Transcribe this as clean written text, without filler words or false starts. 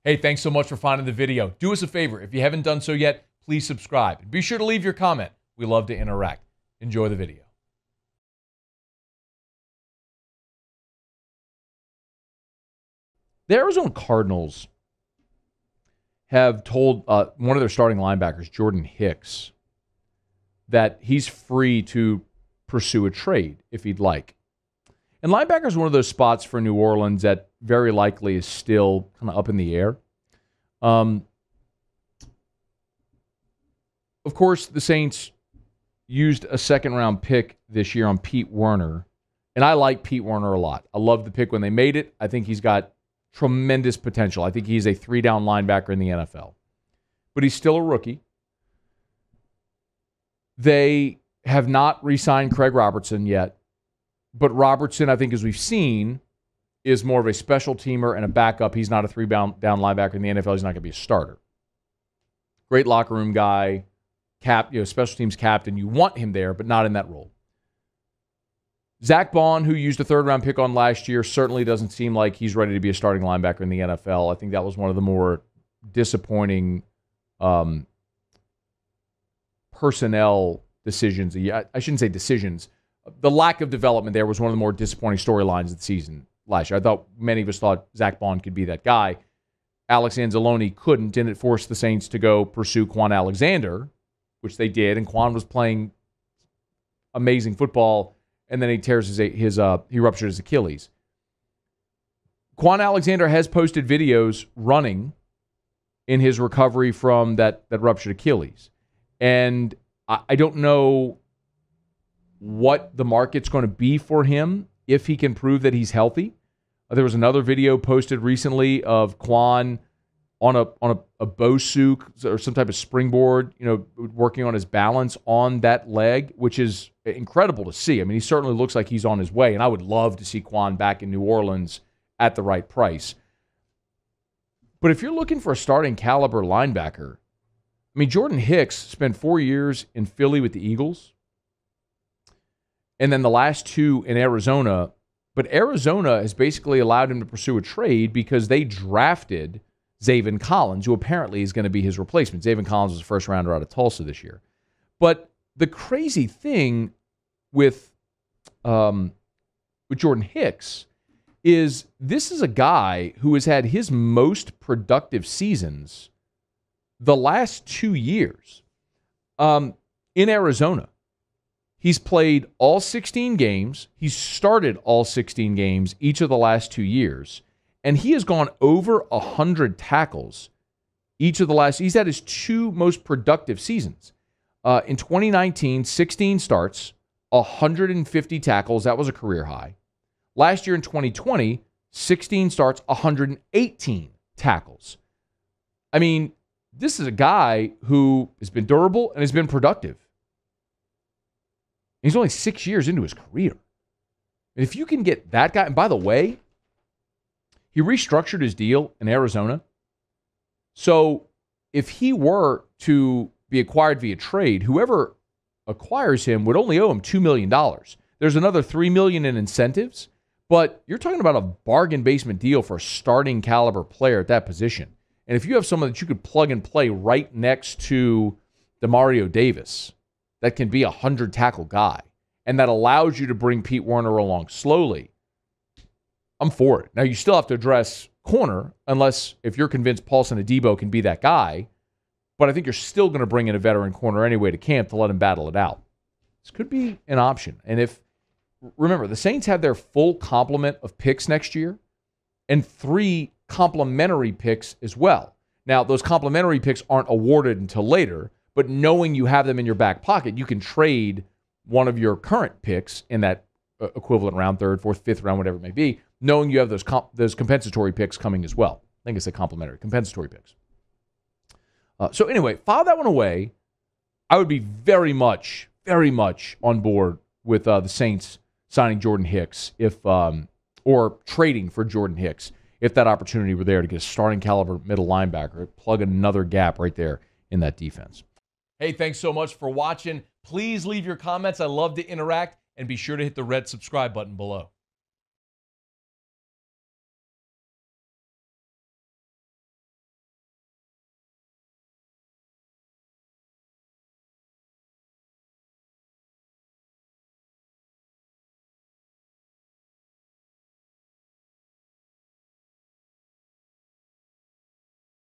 Hey, thanks so much for finding the video. Do us a favor. If you haven't done so yet, please subscribe. And be sure to leave your comment. We love to interact. Enjoy the video. The Arizona Cardinals have told one of their starting linebackers, Jordan Hicks, that he's free to pursue a trade if he'd like. And linebacker is one of those spots for New Orleans that very likely is still kind of up in the air. Of course, the Saints used a second-round pick this year on Pete Werner, and I like Pete Werner a lot. I love the pick when they made it. I think he's got tremendous potential. I think he's a three-down linebacker in the NFL. But he's still a rookie. They have not re-signed Craig Robertson yet. But Robertson, I think, as we've seen, is more of a special teamer and a backup. He's not a three-down linebacker in the NFL. He's not going to be a starter. Great locker room guy, special teams captain. You want him there, but not in that role. Zach Bond, who used a third-round pick on last year, certainly doesn't seem like he's ready to be a starting linebacker in the NFL. I think that was one of the more disappointing personnel decisions. I shouldn't say decisions. The lack of development there was one of the more disappointing storylines of the season last year. I thought many of us thought Zach Bond could be that guy. Alex Anzalone couldn't, and it forced the Saints to go pursue Kwon Alexander, which they did, and Kwon was playing amazing football, and then he tears he ruptured his Achilles. Kwon Alexander has posted videos running in his recovery from that ruptured Achilles, and I don't know what the market's going to be for him if he can prove that he's healthy. There was another video posted recently of Kwon on a Bosu or some type of springboard, working on his balance on that leg, which is incredible to see. I mean, he certainly looks like he's on his way, and I would love to see Kwon back in New Orleans at the right price. But if you're looking for a starting caliber linebacker, I mean, Jordan Hicks spent 4 years in Philly with the Eagles, and then the last 2 in Arizona. But Arizona has basically allowed him to pursue a trade because they drafted Zaven Collins, who apparently is going to be his replacement. Zaven Collins was a first-rounder out of Tulsa this year. But the crazy thing with Jordan Hicks is this is a guy who has had his most productive seasons the last 2 years in Arizona. He's played all 16 games. He's started all 16 games each of the last 2 years. And he has gone over 100 tackles each of the last. He's had his 2 most productive seasons. In 2019, 16 starts, 150 tackles. That was a career high. Last year in 2020, 16 starts, 118 tackles. I mean, this is a guy who has been durable and has been productive. He's only 6 years into his career. And if you can get that guy, and by the way, he restructured his deal in Arizona. So if he were to be acquired via trade, whoever acquires him would only owe him $2 million. There's another $3 million in incentives, but you're talking about a bargain basement deal for a starting caliber player at that position. And if you have someone that you could plug and play right next to Demario Davis, that can be a 100-tackle guy, and that allows you to bring Pete Werner along slowly, I'm for it. Now, you still have to address corner, unless if you're convinced Paulson Adebo can be that guy, but I think you're still going to bring in a veteran corner anyway to camp to let him battle it out. This could be an option. And remember, the Saints have their full complement of picks next year, and 3 complementary picks as well. Now, those complementary picks aren't awarded until later, but knowing you have them in your back pocket, you can trade one of your current picks in that equivalent round, 3rd, 4th, 5th round, whatever it may be, knowing you have those compensatory picks coming as well. I think it's a complementary, compensatory picks. So anyway, file that one away. I would be very much on board with the Saints signing Jordan Hicks or trading for Jordan Hicks if that opportunity were there to get a starting caliber middle linebacker, plug another gap right there in that defense. Hey, thanks so much for watching. Please leave your comments. I love to interact, and be sure to hit the red subscribe button below.